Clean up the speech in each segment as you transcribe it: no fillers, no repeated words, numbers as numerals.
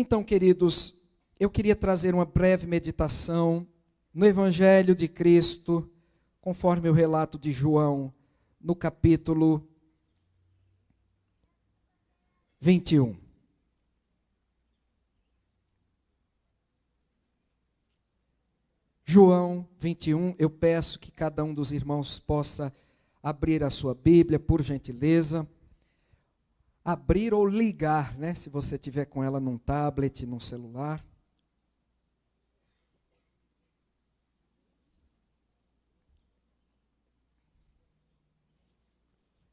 Então, queridos, eu queria trazer uma breve meditação no Evangelho de Cristo, conforme o relato de João, no capítulo 21. João 21, eu peço que cada um dos irmãos possa abrir a sua Bíblia, por gentileza. Abrir ou ligar, né? Se você tiver com ela num tablet, num celular.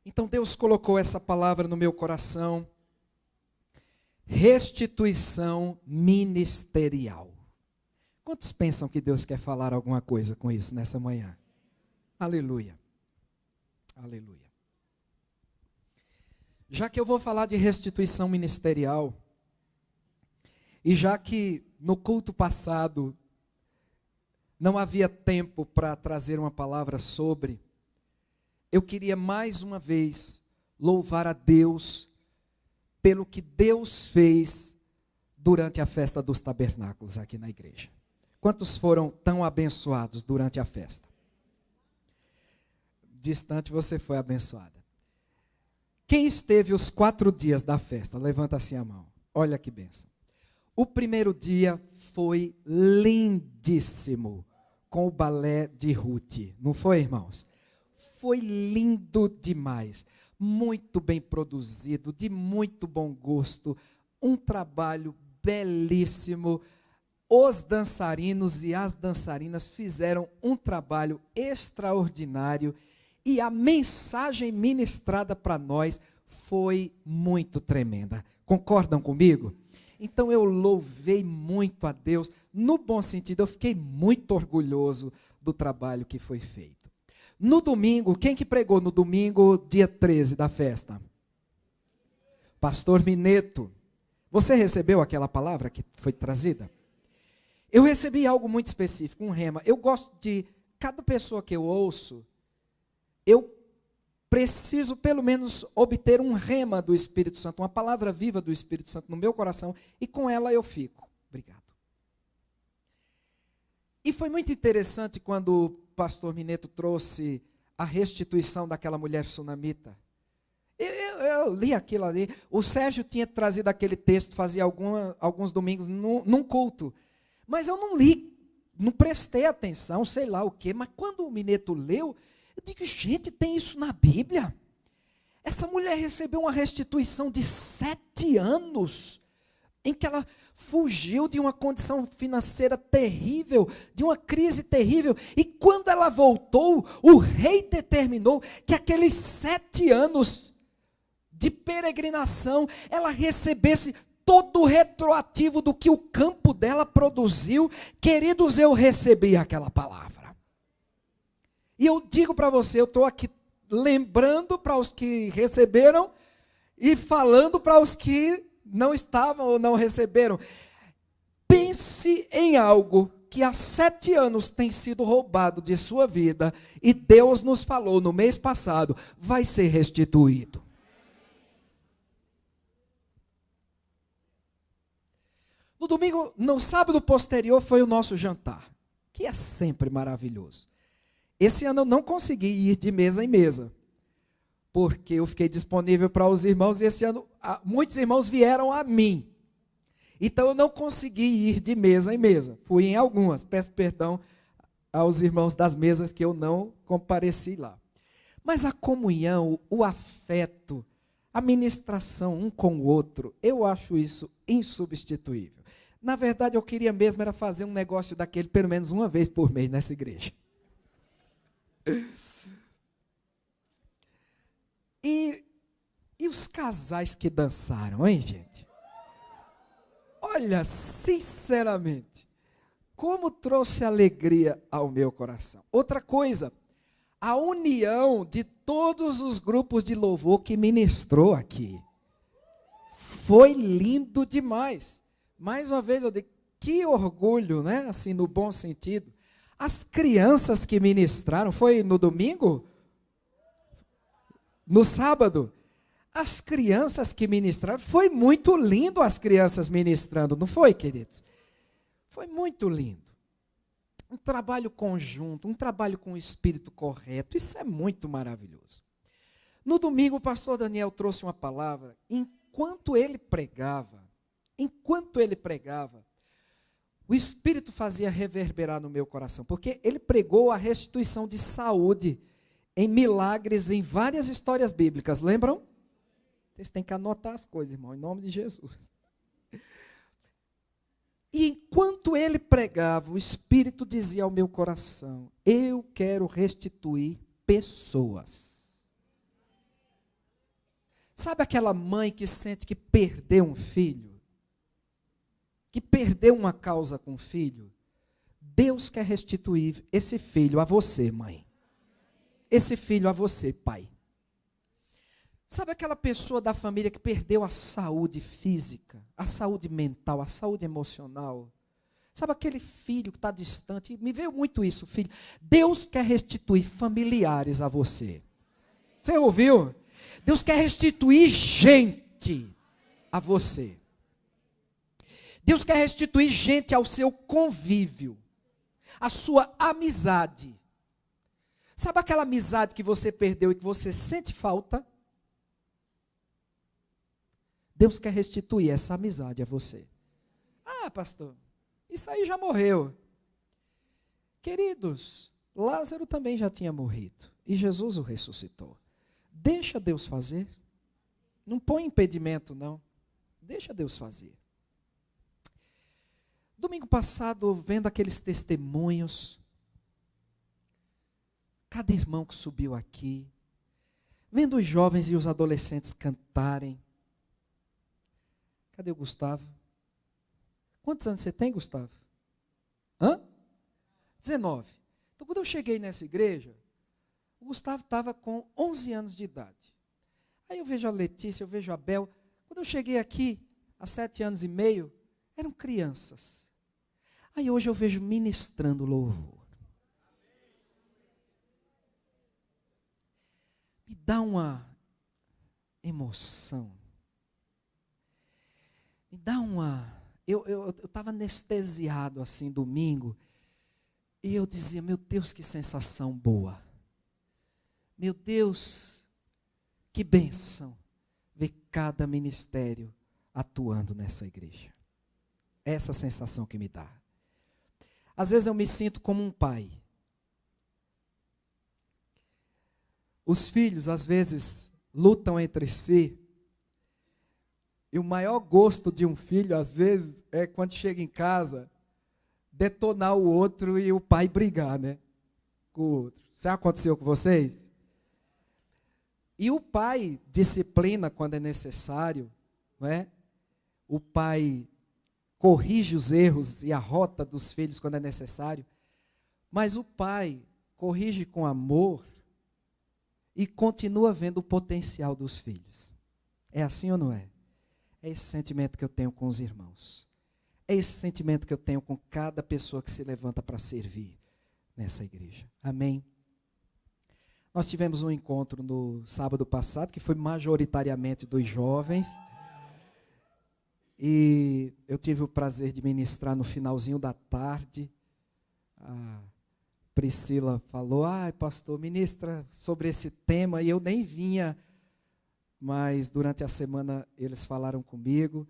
Então Deus colocou essa palavra no meu coração. Restituição ministerial. Quantos pensam que Deus quer falar alguma coisa com isso nessa manhã? Aleluia. Aleluia. Já que eu vou falar de restituição ministerial, e já que no culto passado não havia tempo para trazer uma palavra sobre, eu queria mais uma vez louvar a Deus pelo que Deus fez durante a festa dos tabernáculos aqui na igreja. Quantos foram tão abençoados durante a festa? Distante você foi abençoada. Quem esteve os 4 dias da festa? Levanta assim a mão. Olha que bênção. O primeiro dia foi lindíssimo, com o balé de Ruth. Não foi, irmãos? Foi lindo demais. Muito bem produzido, de muito bom gosto. Um trabalho belíssimo. Os dançarinos e as dançarinas fizeram um trabalho extraordinário. E a mensagem ministrada para nós foi muito tremenda. Concordam comigo? Então eu louvei muito a Deus, no bom sentido, eu fiquei muito orgulhoso do trabalho que foi feito. No domingo, quem que pregou no domingo, dia 13 da festa? Pastor Mineto. Você recebeu aquela palavra que foi trazida? Eu recebi algo muito específico, um rema. Eu gosto de, cada pessoa que eu ouço, eu preciso pelo menos obter um rema do Espírito Santo, uma palavra viva do Espírito Santo no meu coração, e com ela eu fico. Obrigado. E foi muito interessante quando o pastor Mineto trouxe a restituição daquela mulher sunamita. Eu li aquilo ali. O Sérgio tinha trazido aquele texto, fazia alguns domingos num culto. Mas eu não li, não prestei atenção, sei lá o quê. Mas quando o Mineto leu, eu digo, gente, tem isso na Bíblia? Essa mulher recebeu uma restituição de 7 anos, em que ela fugiu de uma condição financeira terrível, de uma crise terrível, e quando ela voltou, o rei determinou que aqueles 7 anos de peregrinação, ela recebesse todo o retroativo do que o campo dela produziu. Queridos, eu recebi aquela palavra. E eu digo para você, eu estou aqui lembrando para os que receberam e falando para os que não estavam ou não receberam. Pense em algo que há 7 anos tem sido roubado de sua vida e Deus nos falou no mês passado, vai ser restituído. No domingo, no sábado posterior foi o nosso jantar, que é sempre maravilhoso. Esse ano eu não consegui ir de mesa em mesa, porque eu fiquei disponível para os irmãos, e esse ano muitos irmãos vieram a mim. Então eu não consegui ir de mesa em mesa, fui em algumas, peço perdão aos irmãos das mesas que eu não compareci lá. Mas a comunhão, o afeto, a ministração um com o outro, eu acho isso insubstituível. Na verdade eu queria mesmo era fazer um negócio daquele pelo menos uma vez por mês nessa igreja. E os casais que dançaram, hein, gente? Olha, sinceramente, como trouxe alegria ao meu coração. Outra coisa, a união de todos os grupos de louvor que ministrou aqui. Foi lindo demais. Mais uma vez eu digo, que orgulho, né? Assim, no bom sentido. As crianças que ministraram, foi no domingo? No sábado? as crianças que ministraram, foi muito lindo as crianças ministrando, não foi, queridos? Foi muito lindo. Um trabalho conjunto, um trabalho com o espírito correto, isso é muito maravilhoso. No domingo, o pastor Daniel trouxe uma palavra, enquanto ele pregava, o Espírito fazia reverberar no meu coração, porque ele pregou a restituição de saúde em milagres, em várias histórias bíblicas, lembram? Vocês têm que anotar as coisas, irmão, em nome de Jesus. E enquanto ele pregava, o Espírito dizia ao meu coração, eu quero restituir pessoas. Sabe aquela mãe que sente que perdeu um filho? Que perdeu uma causa com o filho? Deus quer restituir esse filho a você, mãe. Esse filho a você, pai. Sabe aquela pessoa da família que perdeu a saúde física, a saúde mental, a saúde emocional? Sabe aquele filho que está distante? Me veio muito isso, filho. Deus quer restituir familiares a você. Você ouviu? Deus quer restituir gente a você. Deus quer restituir gente ao seu convívio, à sua amizade. Sabe aquela amizade que você perdeu e que você sente falta? Deus quer restituir essa amizade a você. Ah, pastor, isso aí já morreu. Queridos, Lázaro também já tinha morrido. E Jesus o ressuscitou. Deixa Deus fazer. Não põe impedimento, não. Deixa Deus fazer. Domingo passado, vendo aqueles testemunhos, cada irmão que subiu aqui, vendo os jovens e os adolescentes cantarem. Cadê o Gustavo? Quantos anos você tem, Gustavo? 19. Então, quando eu cheguei nessa igreja, o Gustavo estava com 11 anos de idade. Aí eu vejo a Letícia, eu vejo a Bel. Quando eu cheguei aqui, há 7 anos e meio, eram crianças. Aí hoje eu vejo ministrando louvor. Me dá uma emoção. Me dá uma... Eu estava anestesiado assim domingo. E eu dizia, meu Deus, que sensação boa. Meu Deus, que bênção ver cada ministério atuando nessa igreja. Essa sensação que me dá. Às vezes eu me sinto como um pai. Os filhos, às vezes, lutam entre si. E o maior gosto de um filho, às vezes, é quando chega em casa, detonar o outro e o pai brigar, né? Com o outro. Já aconteceu com vocês? E o pai disciplina quando é necessário, não é? O pai corrige os erros e a rota dos filhos quando é necessário, mas o pai corrige com amor e continua vendo o potencial dos filhos. É assim ou não é? É esse sentimento que eu tenho com os irmãos. É esse sentimento que eu tenho com cada pessoa que se levanta para servir nessa igreja. Amém? Nós tivemos um encontro no sábado passado, que foi majoritariamente dos jovens. E eu tive o prazer de ministrar no finalzinho da tarde. A Priscila falou, pastor, ministra sobre esse tema. E eu nem vinha, mas durante a semana eles falaram comigo.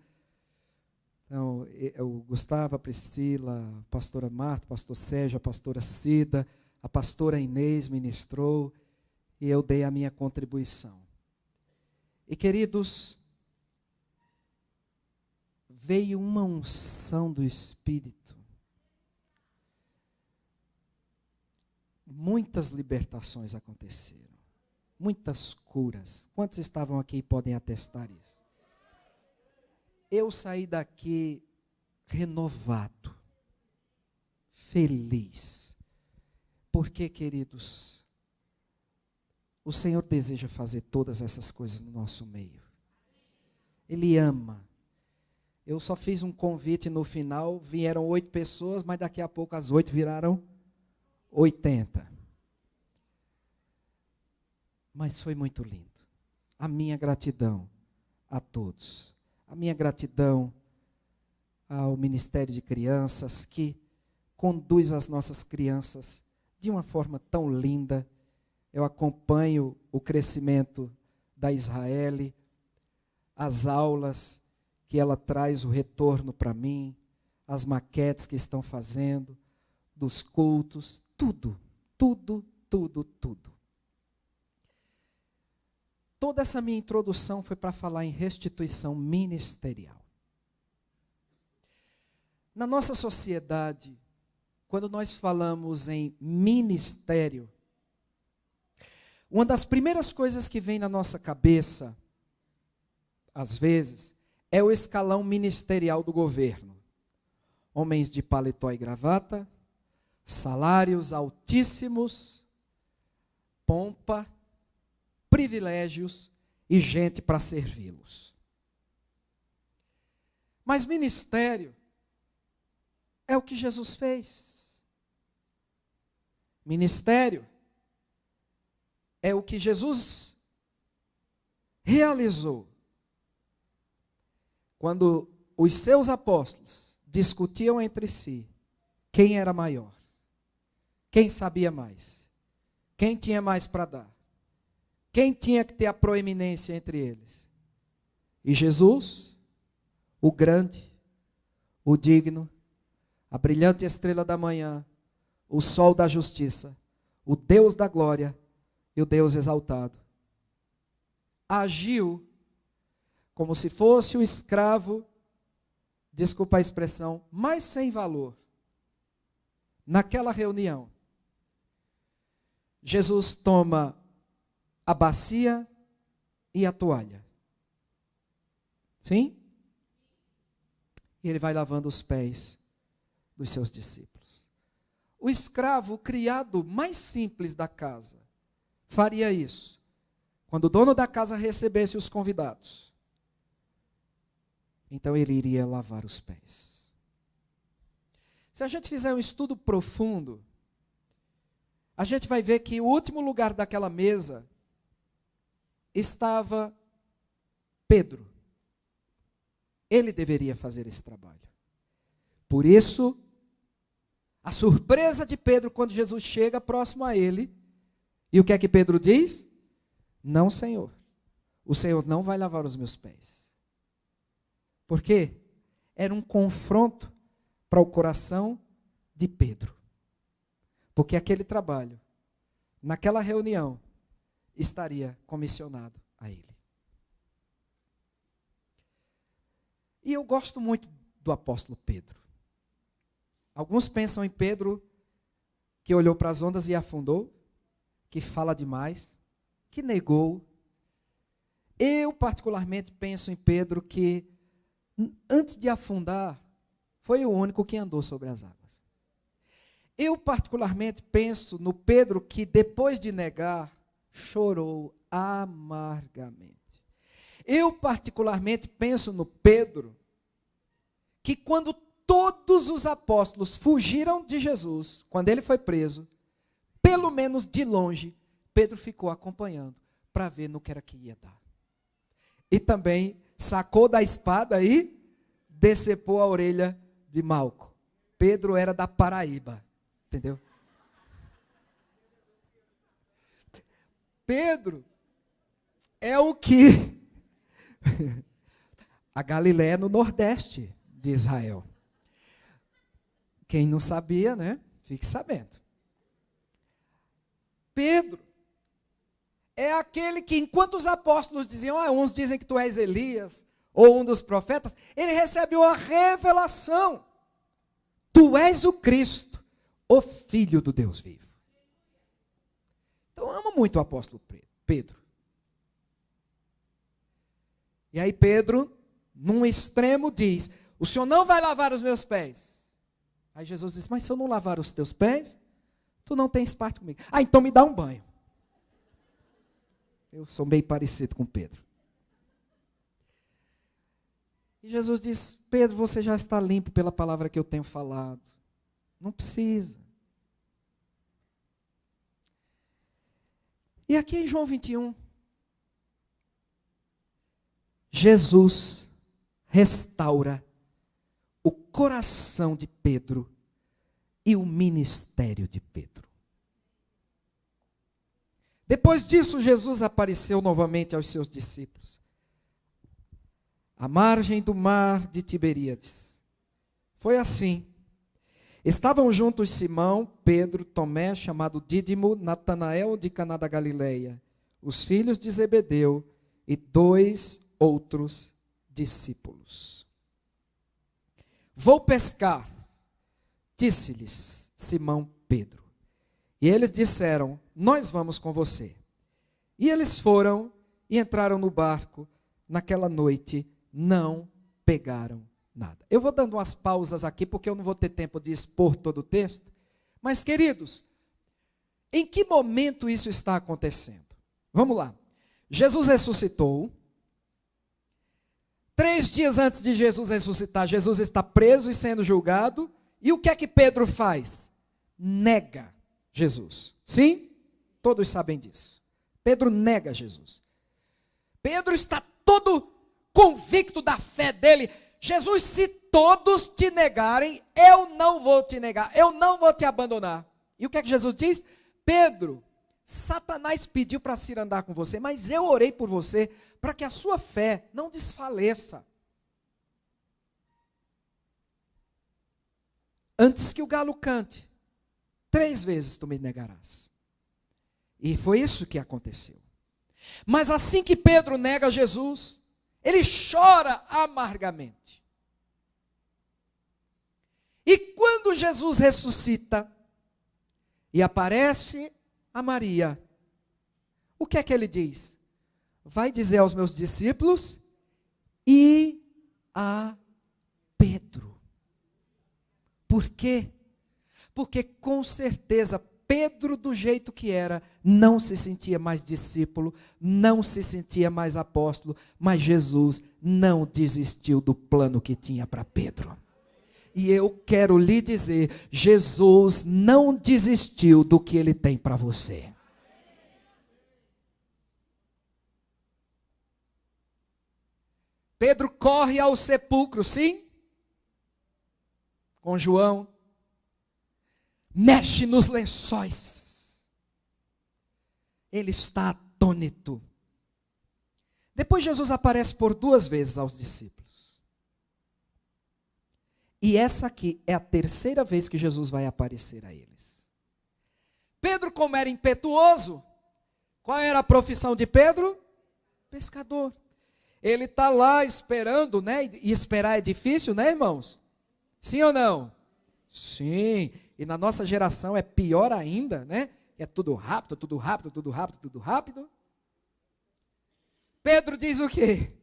Então, o Gustavo, a Priscila, a pastora Marta, o pastor Sérgio, a pastora Cida, a pastora Inês ministrou. E eu dei a minha contribuição. E queridos, veio uma unção do Espírito. Muitas libertações aconteceram. Muitas curas. Quantos estavam aqui e podem atestar isso? Eu saí daqui renovado, feliz. Porque, queridos, o Senhor deseja fazer todas essas coisas no nosso meio. Ele ama. Eu só fiz um convite no final, vieram 8 pessoas, mas daqui a pouco as 8 viraram 80. Mas foi muito lindo. a minha gratidão a todos. A minha gratidão ao Ministério de Crianças, que conduz as nossas crianças de uma forma tão linda. Eu acompanho o crescimento da Israele, as aulas que ela traz, o retorno para mim, as maquetes que estão fazendo, dos cultos, tudo. Toda essa minha introdução foi para falar em restituição ministerial. Na nossa sociedade, quando nós falamos em ministério, uma das primeiras coisas que vem na nossa cabeça, às vezes, é o escalão ministerial do governo. Homens de paletó e gravata, salários altíssimos, pompa, privilégios e gente para servi-los. Mas ministério é o que Jesus fez. Ministério é o que Jesus realizou. Quando os seus apóstolos discutiam entre si quem era maior, quem sabia mais, quem tinha mais para dar, quem tinha que ter a proeminência entre eles. E Jesus, o grande, o digno, a brilhante estrela da manhã, o sol da justiça, o Deus da glória e o Deus exaltado, agiu como se fosse o escravo, desculpa a expressão, mais sem valor. Naquela reunião, Jesus toma a bacia e a toalha. Sim? E ele vai lavando os pés dos seus discípulos. O escravo, o criado mais simples da casa, faria isso quando o dono da casa recebesse os convidados. Então ele iria lavar os pés. Se a gente fizer um estudo profundo, a gente vai ver que o último lugar daquela mesa estava Pedro. Ele deveria fazer esse trabalho. Por isso, a surpresa de Pedro quando Jesus chega próximo a ele, e o que é que Pedro diz? Não, Senhor. O Senhor não vai lavar os meus pés. Por quê? Era um confronto para o coração de Pedro. Porque aquele trabalho, naquela reunião, estaria comissionado a ele. E eu gosto muito do apóstolo Pedro. Alguns pensam em Pedro que olhou para as ondas e afundou, que fala demais, que negou. Eu particularmente penso em Pedro que, antes de afundar, foi o único que andou sobre as águas. Eu particularmente penso no Pedro que, depois de negar, chorou amargamente. Eu particularmente penso no Pedro que, quando todos os apóstolos fugiram de Jesus, quando ele foi preso, pelo menos de longe, Pedro ficou acompanhando para ver no que era que ia dar. E também sacou da espada e decepou a orelha de Malco. Pedro era da Paraíba, entendeu? Pedro é o que a Galiléia no nordeste de Israel. Quem não sabia, né? Fique sabendo. Pedro é aquele que, enquanto os apóstolos diziam, uns dizem que tu és Elias, ou um dos profetas, ele recebeu a revelação. Tu és o Cristo, o Filho do Deus vivo. Então eu amo muito o apóstolo Pedro. E aí Pedro, num extremo, diz, o Senhor não vai lavar os meus pés. Aí Jesus diz, mas se eu não lavar os teus pés, tu não tens parte comigo. Então me dá um banho. Eu sou meio parecido com Pedro. E Jesus diz, Pedro, você já está limpo pela palavra que eu tenho falado. Não precisa. E aqui em João 21, Jesus restaura o coração de Pedro e o ministério de Pedro. Depois disso, Jesus apareceu novamente aos seus discípulos, à margem do mar de Tiberíades. Foi assim. Estavam juntos Simão, Pedro, Tomé, chamado Dídimo, Natanael de Caná da Galileia, os filhos de Zebedeu e 2 outros discípulos. Vou pescar, disse-lhes Simão Pedro. E eles disseram, nós vamos com você. E eles foram e entraram no barco. Naquela noite não pegaram nada. Eu vou dando umas pausas aqui, porque eu não vou ter tempo de expor todo o texto. Mas, queridos, em que momento isso está acontecendo? Vamos lá. Jesus ressuscitou. 3 dias antes de Jesus ressuscitar, Jesus está preso e sendo julgado. E o que é que Pedro faz? Nega Jesus. Sim? Todos sabem disso. Pedro nega Jesus. Pedro está todo convicto da fé dele. Jesus, se todos te negarem, eu não vou te negar, eu não vou te abandonar. E o que é que Jesus diz? Pedro, Satanás pediu para se andar com você, mas eu orei por você para que a sua fé não desfaleça. Antes que o galo cante, 3 vezes tu me negarás. E foi isso que aconteceu. Mas assim que Pedro nega Jesus, ele chora amargamente. E quando Jesus ressuscita e aparece a Maria, o que é que ele diz? Vai dizer aos meus discípulos e a Pedro. Por quê? Porque com certeza Pedro, do jeito que era, não se sentia mais discípulo, não se sentia mais apóstolo, mas Jesus não desistiu do plano que tinha para Pedro. E eu quero lhe dizer, Jesus não desistiu do que ele tem para você. Pedro corre ao sepulcro, sim? Com João. Mexe nos lençóis. Ele está atônito. Depois Jesus aparece por 2 vezes aos discípulos. E essa aqui é a 3ª vez que Jesus vai aparecer a eles. Pedro, como era impetuoso, qual era a profissão de Pedro? Pescador. Ele está lá esperando, né? E esperar é difícil, né, irmãos? Sim ou não? Sim. E na nossa geração é pior ainda, né? É tudo rápido, tudo rápido, tudo rápido, tudo rápido. Pedro diz o quê?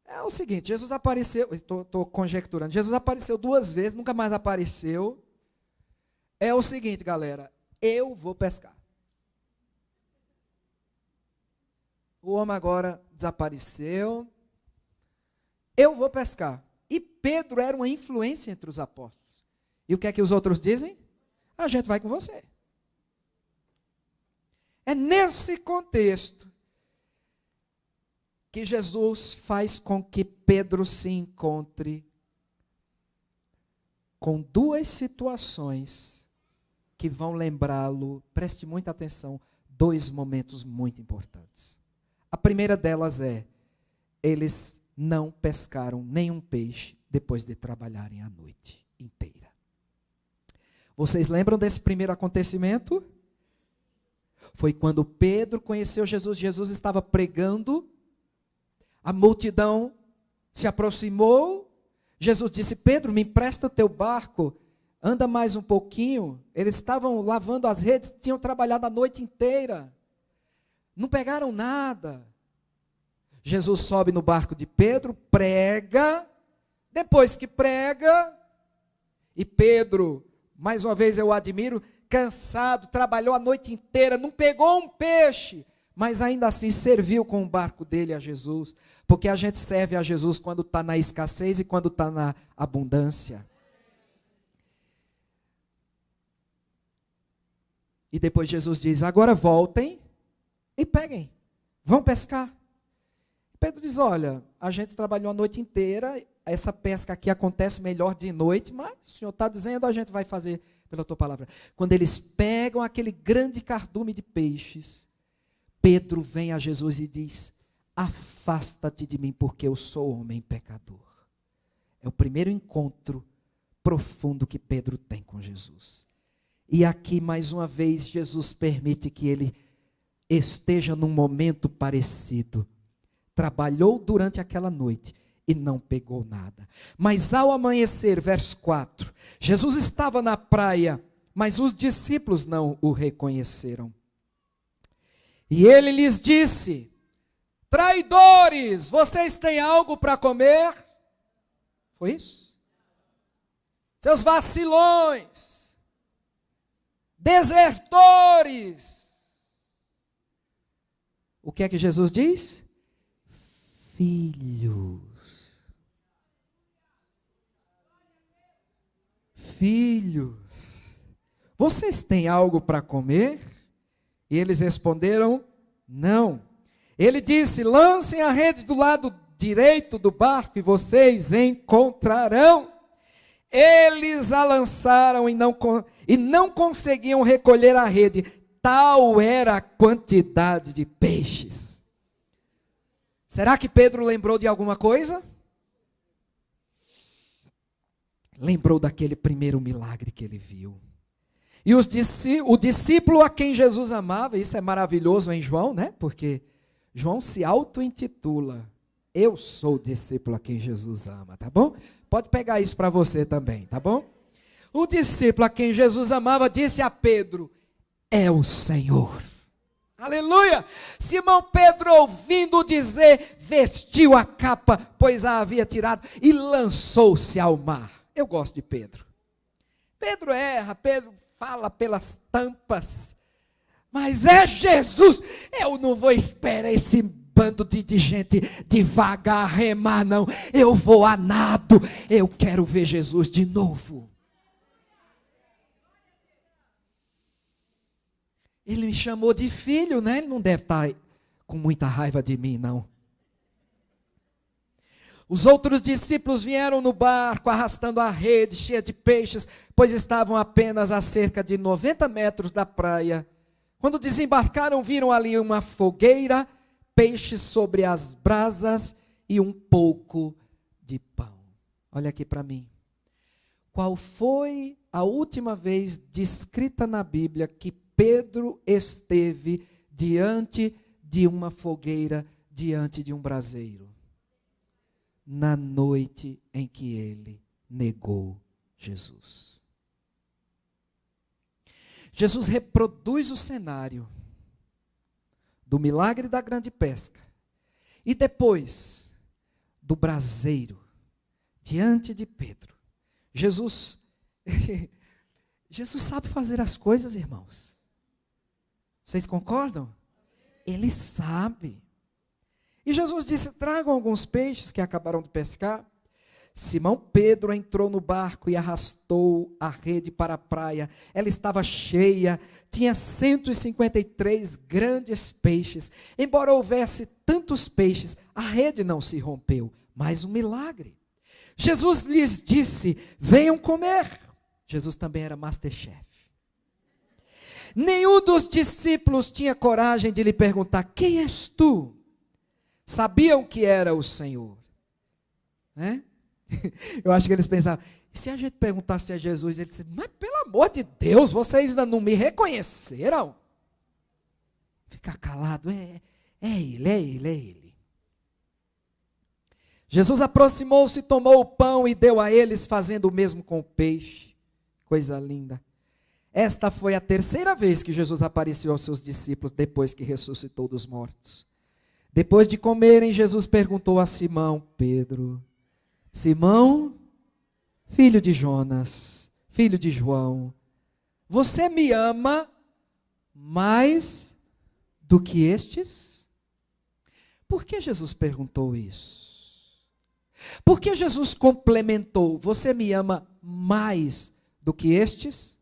É o seguinte, Jesus apareceu, estou conjecturando, Jesus apareceu 2 vezes, nunca mais apareceu. É o seguinte, galera, eu vou pescar. O homem agora desapareceu, eu vou pescar. E Pedro era uma influência entre os apóstolos. E o que é que os outros dizem? A gente vai com você. É nesse contexto que Jesus faz com que Pedro se encontre com 2 situações que vão lembrá-lo, preste muita atenção, 2 momentos muito importantes. A primeira delas é, eles não pescaram nenhum peixe depois de trabalharem a noite inteira. Vocês lembram desse primeiro acontecimento? Foi quando Pedro conheceu Jesus. Jesus estava pregando, a multidão se aproximou. Jesus disse, Pedro, me empresta teu barco, anda mais um pouquinho. Eles estavam lavando as redes, tinham trabalhado a noite inteira, não pegaram nada. Jesus sobe no barco de Pedro, prega, depois que prega, e Pedro, mais uma vez eu o admiro, cansado, trabalhou a noite inteira, não pegou um peixe, mas ainda assim serviu com o barco dele a Jesus, porque a gente serve a Jesus quando está na escassez e quando está na abundância. E depois Jesus diz, agora voltem e peguem, vão pescar. Pedro diz, olha, a gente trabalhou a noite inteira, essa pesca aqui acontece melhor de noite, mas o Senhor está dizendo, a gente vai fazer pela tua palavra. Quando eles pegam aquele grande cardume de peixes, Pedro vem a Jesus e diz, afasta-te de mim, porque eu sou homem pecador. É o primeiro encontro profundo que Pedro tem com Jesus. E aqui, mais uma vez, Jesus permite que ele esteja num momento parecido. Trabalhou durante aquela noite e não pegou nada. Mas ao amanhecer, verso 4, Jesus estava na praia, mas os discípulos não o reconheceram. E ele lhes disse, traidores, vocês têm algo para comer? Foi isso? Seus vacilões, desertores. O que é que Jesus diz? Filhos. Filhos. Vocês têm algo para comer? E eles responderam, não. Ele disse, lancem a rede do lado direito do barco e vocês encontrarão. Eles a lançaram e não conseguiam recolher a rede. Tal era a quantidade de peixes. Será que Pedro lembrou de alguma coisa? Lembrou daquele primeiro milagre que ele viu. E o discípulo a quem Jesus amava, isso é maravilhoso em João, né? Porque João se auto-intitula, eu sou o discípulo a quem Jesus ama, tá bom? Pode pegar isso para você também, tá bom? O discípulo a quem Jesus amava disse a Pedro, é o Senhor. Aleluia! Simão Pedro, ouvindo dizer, vestiu a capa, pois a havia tirado, e lançou-se ao mar. Eu gosto de Pedro. Pedro erra, Pedro fala pelas tampas, mas é Jesus. Eu não vou esperar esse bando de gente devagar remar, não. Eu vou a nado. Eu quero ver Jesus de novo. Ele me chamou de filho, né? Ele não deve estar com muita raiva de mim, não. Os outros discípulos vieram no barco, arrastando a rede cheia de peixes, pois estavam apenas a cerca de 90 metros da praia. Quando desembarcaram, viram ali uma fogueira, peixes sobre as brasas e um pouco de pão. Olha aqui para mim. Qual foi a última vez descrita na Bíblia que Pedro esteve diante de uma fogueira, diante de um braseiro? Na noite em que ele negou Jesus. Jesus reproduz o cenário do milagre da grande pesca e depois do braseiro diante de Pedro. Jesus sabe fazer as coisas, irmãos. Vocês concordam? Ele sabe. E Jesus disse, tragam alguns peixes que acabaram de pescar. Simão Pedro entrou no barco e arrastou a rede para a praia. Ela estava cheia, tinha 153 grandes peixes. Embora houvesse tantos peixes, a rede não se rompeu. Mais um milagre. Jesus lhes disse, venham comer. Jesus também era Masterchef. Nenhum dos discípulos tinha coragem de lhe perguntar, quem és tu? Sabiam que era o Senhor. Né? Eu acho que eles pensavam, e se a gente perguntasse a Jesus, ele disse, mas pelo amor de Deus, vocês ainda não me reconheceram? Ficar calado, é ele. Jesus aproximou-se, tomou o pão e deu a eles, fazendo o mesmo com o peixe. Coisa linda. Esta foi a terceira vez que Jesus apareceu aos seus discípulos, depois que ressuscitou dos mortos. Depois de comerem, Jesus perguntou a Simão Pedro, Simão, filho de Jonas, filho de João, você me ama mais do que estes? Por que Jesus perguntou isso? Por que Jesus complementou, você me ama mais do que estes?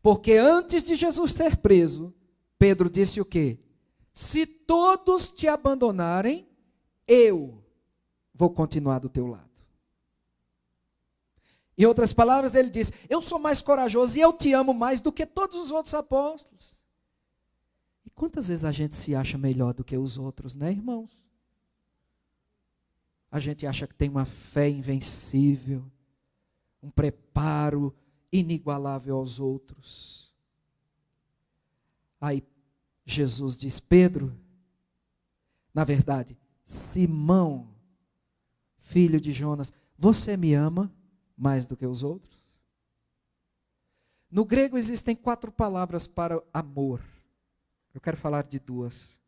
Porque antes de Jesus ser preso, Pedro disse o quê? Se todos te abandonarem, eu vou continuar do teu lado. Em outras palavras, ele diz, eu sou mais corajoso e eu te amo mais do que todos os outros apóstolos. E quantas vezes a gente se acha melhor do que os outros, né, irmãos? A gente acha que tem uma fé invencível, um preparo inigualável aos outros. Aí Jesus diz, Pedro, na verdade, Simão, filho de Jonas, você me ama mais do que os outros? No grego existem 4 palavras para amor. Eu quero falar de 2.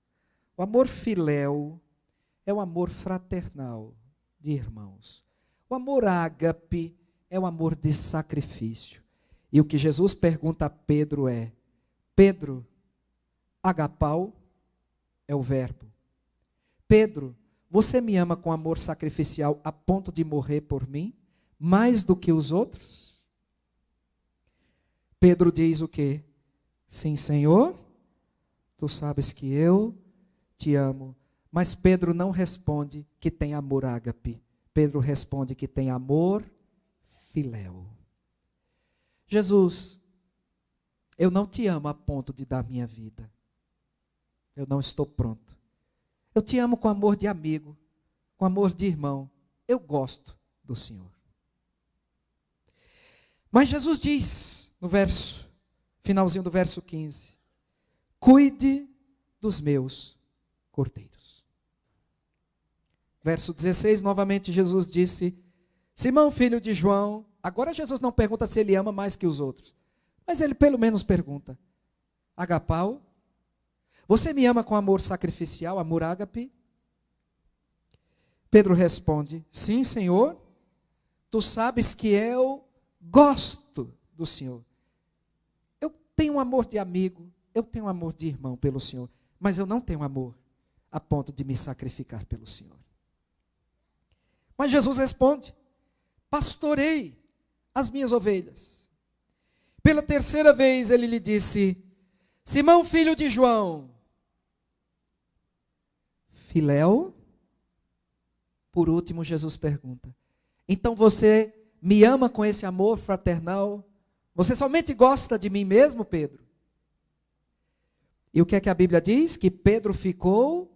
O amor filéu é o amor fraternal de irmãos. O amor ágape é o amor de sacrifício. E o que Jesus pergunta a Pedro é, Pedro, agapau é o verbo. Pedro, você me ama com amor sacrificial a ponto de morrer por mim? Mais do que os outros? Pedro diz o quê? Sim, Senhor, tu sabes que eu te amo. Mas Pedro não responde que tem amor ágape. Pedro responde que tem amor filéu. Jesus, eu não te amo a ponto de dar minha vida. Eu não estou pronto. Eu te amo com amor de amigo, com amor de irmão. Eu gosto do Senhor. Mas Jesus diz, no finalzinho do verso 15, cuide dos meus cordeiros. Verso 16, novamente Jesus disse, Simão, filho de João, agora Jesus não pergunta se ele ama mais que os outros, mas ele pelo menos pergunta, agapau, você me ama com amor sacrificial, amor ágape? Pedro responde, sim, Senhor, tu sabes que eu gosto do Senhor. Eu tenho um amor de amigo, eu tenho um amor de irmão pelo Senhor, mas eu não tenho amor a ponto de me sacrificar pelo Senhor. Mas Jesus responde, pastorei as minhas ovelhas. Pela 3ª vez ele lhe disse, Simão, filho de João, filéu? Por último, Jesus pergunta, então você me ama com esse amor fraternal? Você somente gosta de mim mesmo, Pedro? E o que é que a Bíblia diz? Que Pedro ficou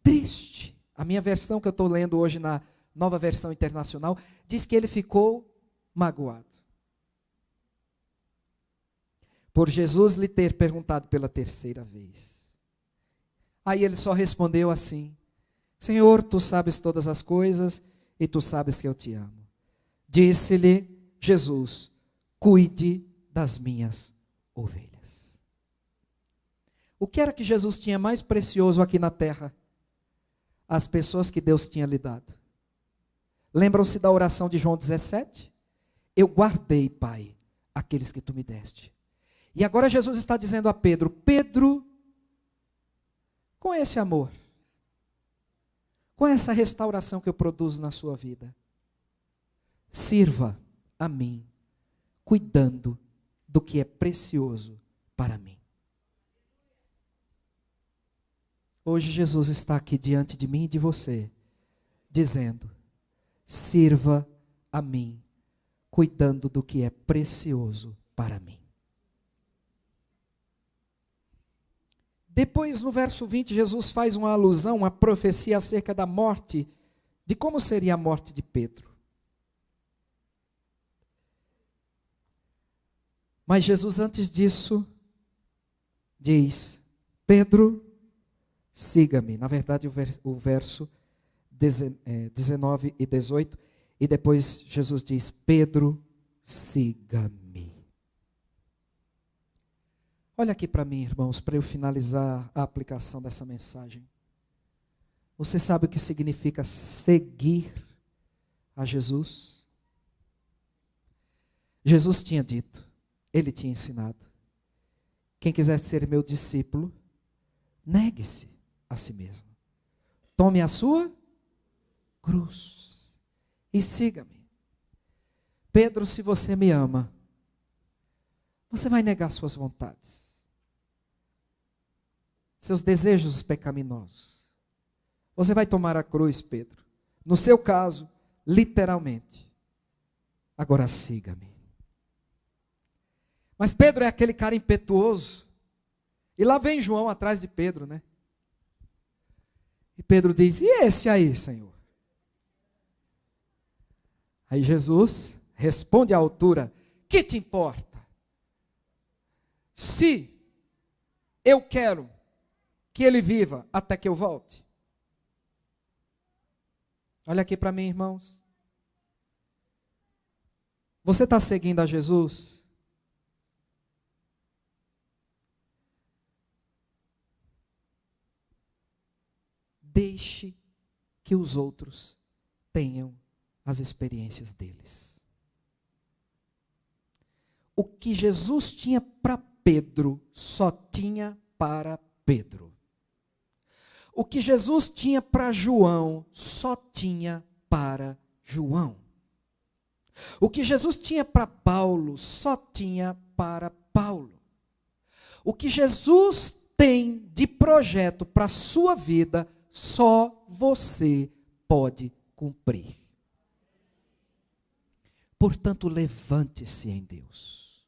triste. A minha versão que eu estou lendo hoje na Nova Versão Internacional, diz que ele ficou magoado. Por Jesus lhe ter perguntado pela 3ª vez. Aí ele só respondeu assim, Senhor, tu sabes todas as coisas e tu sabes que eu te amo. Disse-lhe Jesus, cuide das minhas ovelhas. O que era que Jesus tinha mais precioso aqui na terra? As pessoas que Deus tinha lhe dado. Lembram-se da oração de João 17? Eu guardei, Pai, aqueles que tu me deste. E agora Jesus está dizendo a Pedro, Pedro, com esse amor, com essa restauração que eu produzo na sua vida, sirva a mim, cuidando do que é precioso para mim. Hoje Jesus está aqui diante de mim e de você, dizendo, sirva a mim, cuidando do que é precioso para mim. Depois, no verso 20, Jesus faz uma alusão, uma profecia acerca da morte, de como seria a morte de Pedro. Mas Jesus, antes disso, diz, Pedro, siga-me. Na verdade, o verso 19 e 18, e depois Jesus diz, Pedro, siga-me. Olha aqui para mim, irmãos, para eu finalizar a aplicação dessa mensagem. Você sabe o que significa seguir a Jesus? Jesus tinha dito, ele tinha ensinado, quem quiser ser meu discípulo, negue-se a si mesmo. Tome a sua cruz e siga-me. Pedro, se você me ama, você vai negar suas vontades, seus desejos pecaminosos. Você vai tomar a cruz, Pedro. No seu caso, literalmente. Agora siga-me. Mas Pedro é aquele cara impetuoso. E lá vem João atrás de Pedro, né? E Pedro diz: e esse aí, Senhor? Aí Jesus responde à altura: que te importa? Se eu quero que ele viva até que eu volte. Olha aqui para mim, irmãos. Você está seguindo a Jesus? Deixe que os outros tenham as experiências deles. O que Jesus tinha para Pedro, só tinha para Pedro. O que Jesus tinha para João, só tinha para João. O que Jesus tinha para Paulo, só tinha para Paulo. O que Jesus tem de projeto para a sua vida, só você pode cumprir. Portanto, levante-se em Deus.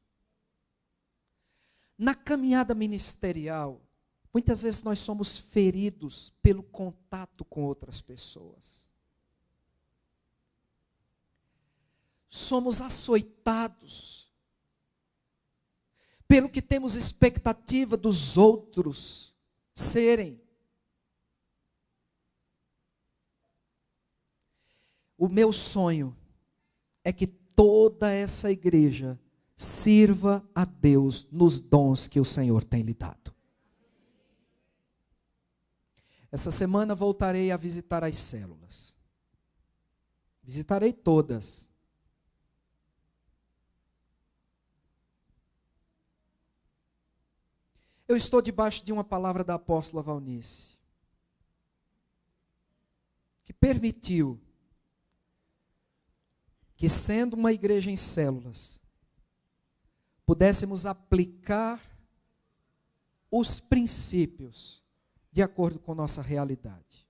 Na caminhada ministerial, muitas vezes nós somos feridos pelo contato com outras pessoas. Somos açoitados pelo que temos expectativa dos outros serem. O meu sonho é que toda essa igreja sirva a Deus nos dons que o Senhor tem lhe dado. Essa semana voltarei a visitar as células. Visitarei todas. Eu estou debaixo de uma palavra da apóstola Valnice, que permitiu que, sendo uma igreja em células, pudéssemos aplicar os princípios de acordo com nossa realidade.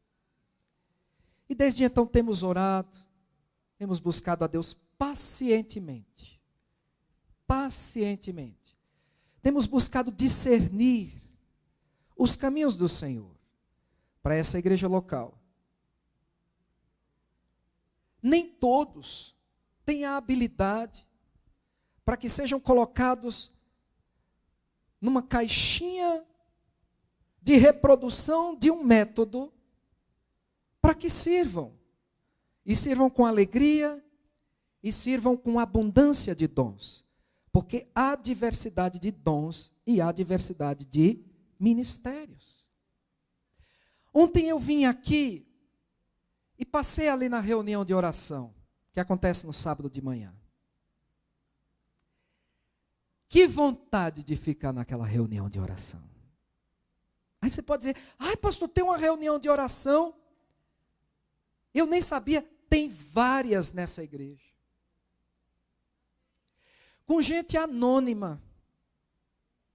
E desde então temos orado, temos buscado a Deus pacientemente. Pacientemente. Temos buscado discernir os caminhos do Senhor para essa igreja local. Nem todos têm a habilidade para que sejam colocados numa caixinha de reprodução de um método para que sirvam. E sirvam com alegria, e sirvam com abundância de dons. Porque há diversidade de dons e há diversidade de ministérios. Ontem eu vim aqui e passei ali na reunião de oração, que acontece no sábado de manhã. Que vontade de ficar naquela reunião de oração. Aí você pode dizer: ai, pastor, tem uma reunião de oração? Eu nem sabia, tem várias nessa igreja. Com gente anônima,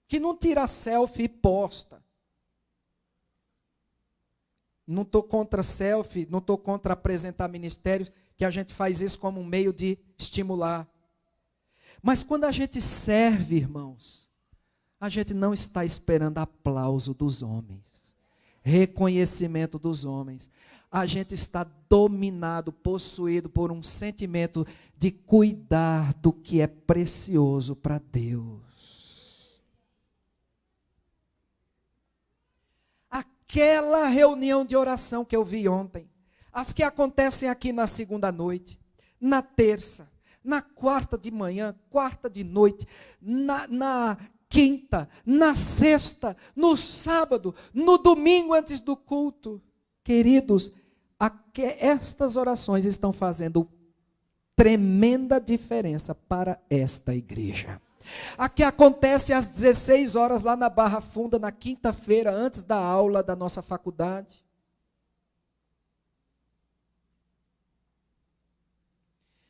que não tira selfie e posta. Não estou contra selfie, não estou contra apresentar ministérios, que a gente faz isso como um meio de estimular. Mas quando a gente serve, irmãos, a gente não está esperando aplauso dos homens, reconhecimento dos homens. A gente está dominado, possuído por um sentimento de cuidar do que é precioso para Deus. Aquela reunião de oração que eu vi ontem, as que acontecem aqui na segunda noite, na terça, na quarta de manhã, quarta de noite, na quinta, na sexta, no sábado, no domingo antes do culto. Queridos, estas orações estão fazendo tremenda diferença para esta igreja. A que acontece às 16 horas lá na Barra Funda, na quinta-feira, antes da aula da nossa faculdade.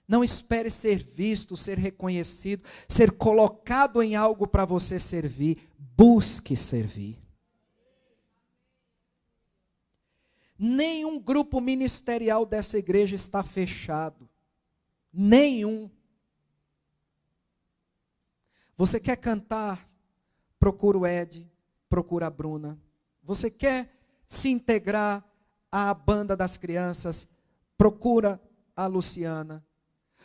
Não espere ser visto, ser reconhecido, ser colocado em algo para você servir. Busque servir. Nenhum grupo ministerial dessa igreja está fechado. Nenhum. Você quer cantar? Procura o Ed, procura a Bruna. Você quer se integrar à banda das crianças? Procura a Luciana.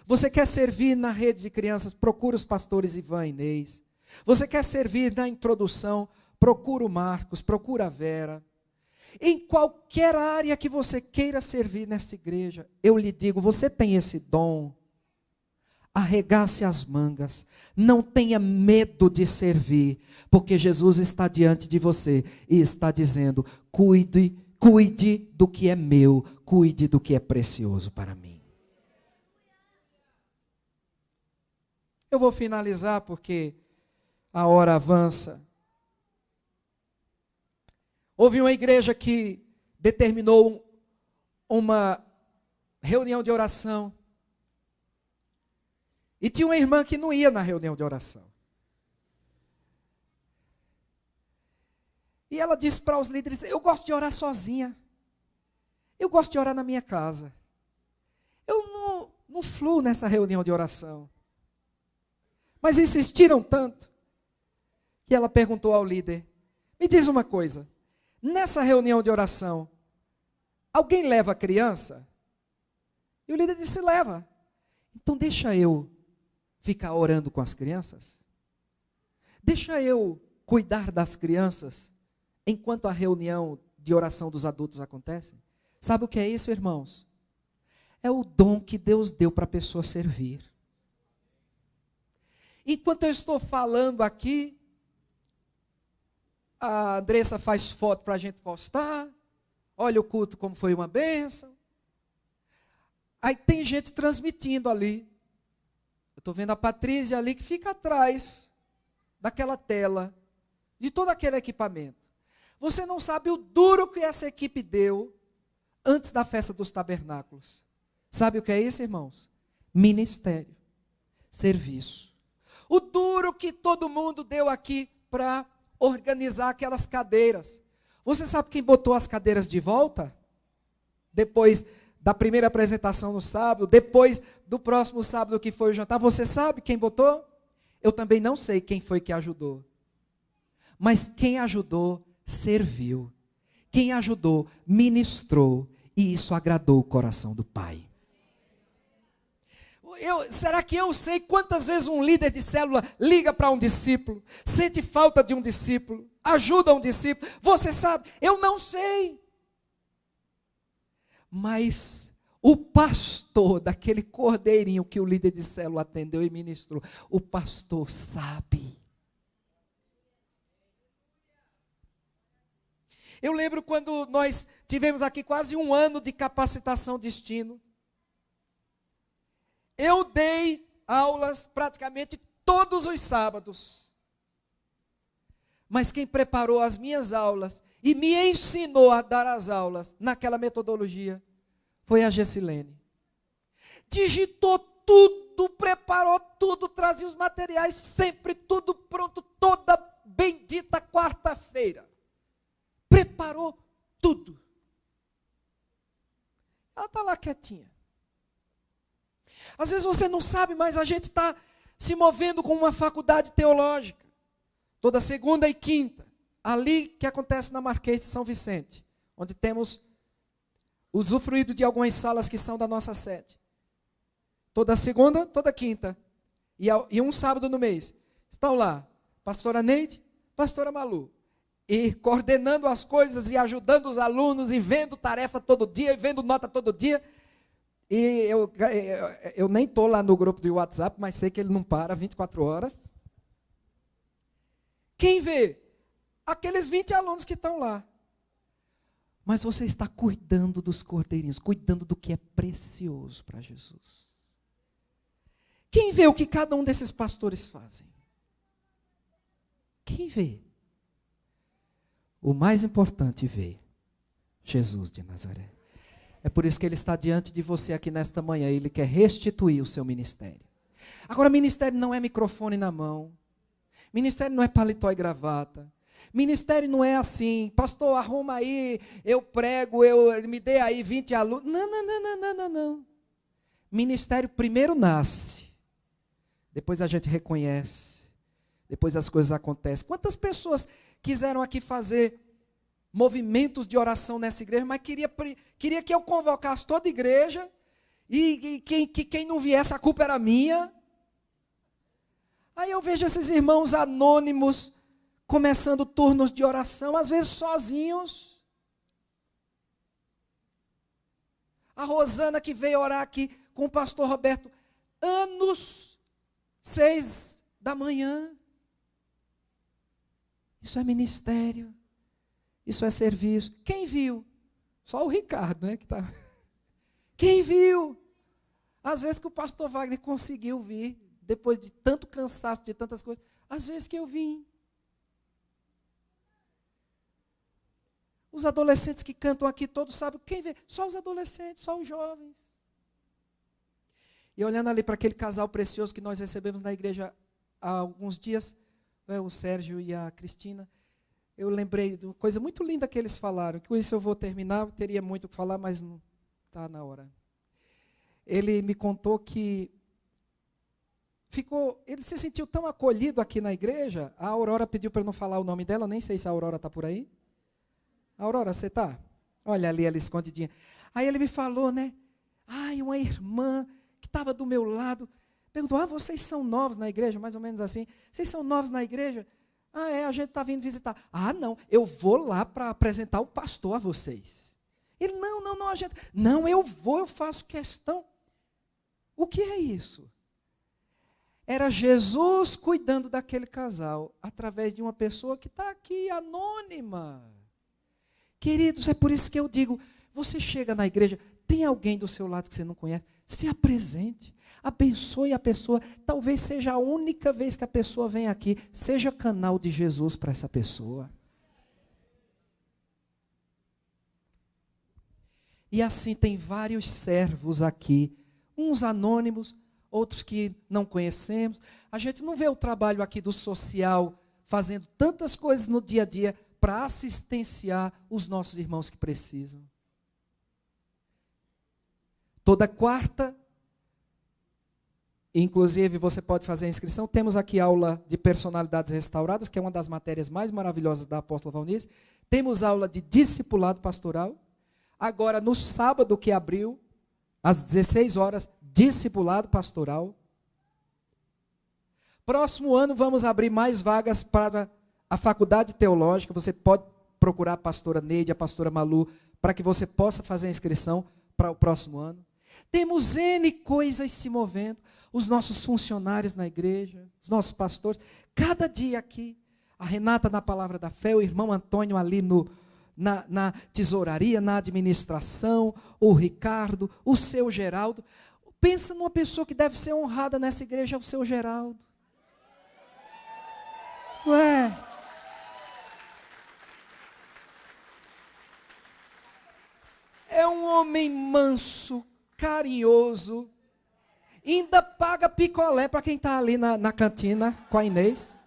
Você quer servir na rede de crianças? Procura os pastores Ivan e Inês. Você quer servir na introdução? Procura o Marcos, procura a Vera. Em qualquer área que você queira servir nessa igreja, eu lhe digo, você tem esse dom. Arregace as mangas, não tenha medo de servir, porque Jesus está diante de você e está dizendo, cuide do que é meu, cuide do que é precioso para mim. Eu vou finalizar porque a hora avança. Houve uma igreja que determinou uma reunião de oração. E tinha uma irmã que não ia na reunião de oração. E ela disse para os líderes, eu gosto de orar sozinha. Eu gosto de orar na minha casa. Eu não fluo nessa reunião de oração. Mas insistiram tanto, que ela perguntou ao líder, me diz uma coisa, nessa reunião de oração, alguém leva a criança? E o líder disse, leva. Então deixa eu ficar orando com as crianças? Deixa eu cuidar das crianças enquanto a reunião de oração dos adultos acontece? Sabe o que é isso, irmãos? É o dom que Deus deu para a pessoa servir. Enquanto eu estou falando aqui, a Andressa faz foto para a gente postar. Olha o culto como foi uma bênção. Aí tem gente transmitindo ali. Eu estou vendo a Patrícia ali que fica atrás daquela tela, de todo aquele equipamento. Você não sabe o duro que essa equipe deu antes da festa dos tabernáculos. Sabe o que é isso, irmãos? Ministério, serviço. O duro que todo mundo deu aqui para organizar aquelas cadeiras. Você sabe quem botou as cadeiras de volta? Depois da primeira apresentação no sábado, depois do próximo sábado que foi o jantar, você sabe quem botou? Eu também não sei quem foi que ajudou. Mas quem ajudou, serviu. Quem ajudou, ministrou. E isso agradou o coração do Pai. Será que eu sei quantas vezes um líder de célula liga para um discípulo, sente falta de um discípulo, ajuda um discípulo? Você sabe? Eu não sei. Mas o pastor daquele cordeirinho que o líder de célula atendeu e ministrou, o pastor sabe. Eu lembro quando nós tivemos aqui quase um ano de capacitação destino. Eu dei aulas praticamente todos os sábados. Mas quem preparou as minhas aulas e me ensinou a dar as aulas naquela metodologia foi a Gessilene. Digitou tudo, preparou tudo, trazia os materiais, sempre tudo pronto, toda bendita quarta-feira. Preparou tudo. Ela está lá quietinha. Às vezes você não sabe, mas a gente está se movendo com uma faculdade teológica. Toda segunda e quinta. Ali que acontece na Marquês de São Vicente. Onde temos usufruído de algumas salas que são da nossa sede. Toda segunda, toda quinta. E um sábado no mês. Estão lá, pastora Neide, pastora Malu. E coordenando as coisas e ajudando os alunos e vendo tarefa todo dia e vendo nota todo dia. E eu nem estou lá no grupo do WhatsApp, mas sei que ele não para 24 horas. Quem vê? Aqueles 20 alunos que estão lá. Mas você está cuidando dos cordeirinhos, cuidando do que é precioso para Jesus. Quem vê o que cada um desses pastores fazem? Quem vê? O mais importante vê Jesus de Nazaré. É por isso que Ele está diante de você aqui nesta manhã. Ele quer restituir o seu ministério. Agora, ministério não é microfone na mão. Ministério não é paletó e gravata. Ministério não é assim, pastor, arruma aí, eu prego, me dê aí 20 alunos. Não, não, não, não, não, não, não. Ministério primeiro nasce, depois a gente reconhece, depois as coisas acontecem. Quantas pessoas quiseram aqui fazer movimentos de oração nessa igreja, mas queria que eu convocasse toda a igreja, e quem não viesse, a culpa era minha. Aí eu vejo esses irmãos anônimos, começando turnos de oração, às vezes sozinhos. A Rosana que veio orar aqui com o pastor Roberto, anos, 6 da manhã. Isso é ministério. Isso é serviço. Quem viu? Só o Ricardo, né? Que tá... Quem viu? Às vezes que o pastor Wagner conseguiu vir, depois de tanto cansaço, de tantas coisas, às vezes que eu vim. Os adolescentes que cantam aqui, todos sabem quem vê. Só os adolescentes, só os jovens. E olhando ali para aquele casal precioso que nós recebemos na igreja há alguns dias, o Sérgio e a Cristina, eu lembrei de uma coisa muito linda que eles falaram. Com isso eu vou terminar, teria muito o que falar, mas não está na hora. Ele me contou que ele se sentiu tão acolhido aqui na igreja. A Aurora pediu para eu não falar o nome dela, nem sei se a Aurora está por aí. Aurora, você está? Olha ali, ela escondidinha. Aí ele me falou, né? Ai, uma irmã que estava do meu lado, perguntou, vocês são novos na igreja? Mais ou menos assim. Vocês são novos na igreja? A gente está vindo visitar. Não, eu vou lá para apresentar o pastor a vocês. Ele, não, a gente... Não, eu vou, eu faço questão. O que é isso? Era Jesus cuidando daquele casal, através de uma pessoa que está aqui, anônima. Queridos, é por isso que eu digo, você chega na igreja, tem alguém do seu lado que você não conhece, se apresente, abençoe a pessoa, talvez seja a única vez que a pessoa vem aqui, seja canal de Jesus para essa pessoa. E assim tem vários servos aqui, uns anônimos, outros que não conhecemos. A gente não vê o trabalho aqui do social, fazendo tantas coisas no dia a dia, para assistenciar os nossos irmãos que precisam. Toda quarta, inclusive você pode fazer a inscrição, temos aqui aula de personalidades restauradas, que é uma das matérias mais maravilhosas da Apóstola Valnice. Temos aula de discipulado pastoral. Agora, no sábado que abriu, às 16 horas, discipulado pastoral. Próximo ano vamos abrir mais vagas para a faculdade teológica. Você pode procurar a pastora Neide, a pastora Malu, para que você possa fazer a inscrição para o próximo ano. Temos N coisas se movendo. Os nossos funcionários na igreja, os nossos pastores, cada dia aqui. A Renata na Palavra da Fé, o irmão Antônio ali na tesouraria, na administração, o Ricardo, o seu Geraldo. Pensa numa pessoa que deve ser honrada nessa igreja, é o seu Geraldo. Ué. É um homem manso, carinhoso, ainda paga picolé para quem está ali na cantina com a Inês.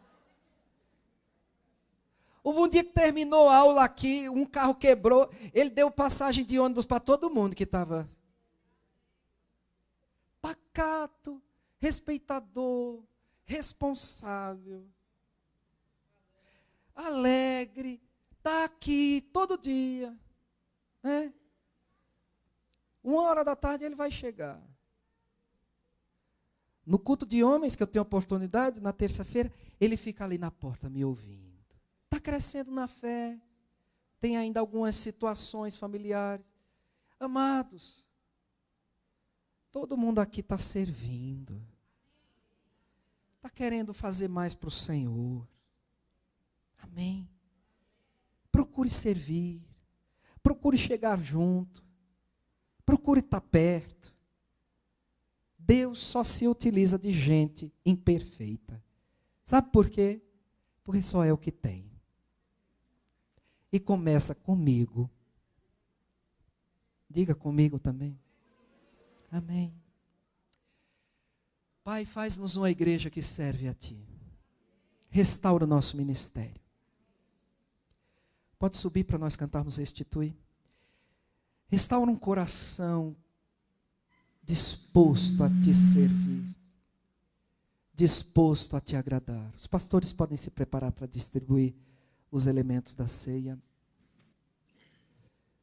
Houve um dia que terminou a aula aqui, um carro quebrou, ele deu passagem de ônibus para todo mundo que estava. Pacato, respeitador, responsável, alegre, está aqui todo dia, né? 13h ele vai chegar. No culto de homens, que eu tenho oportunidade, na terça-feira, ele fica ali na porta me ouvindo. Está crescendo na fé, tem ainda algumas situações familiares. Amados, todo mundo aqui está servindo, está querendo fazer mais para o Senhor. Amém? Procure servir, procure chegar junto, procure estar perto. Deus só se utiliza de gente imperfeita. Sabe por quê? Porque só é o que tem. E começa comigo. Diga comigo também. Amém. Pai, faz-nos uma igreja que serve a Ti. Restaura o nosso ministério. Pode subir para nós cantarmos Restitui. Restaura um coração disposto a te servir, disposto a te agradar. Os pastores podem se preparar para distribuir os elementos da ceia.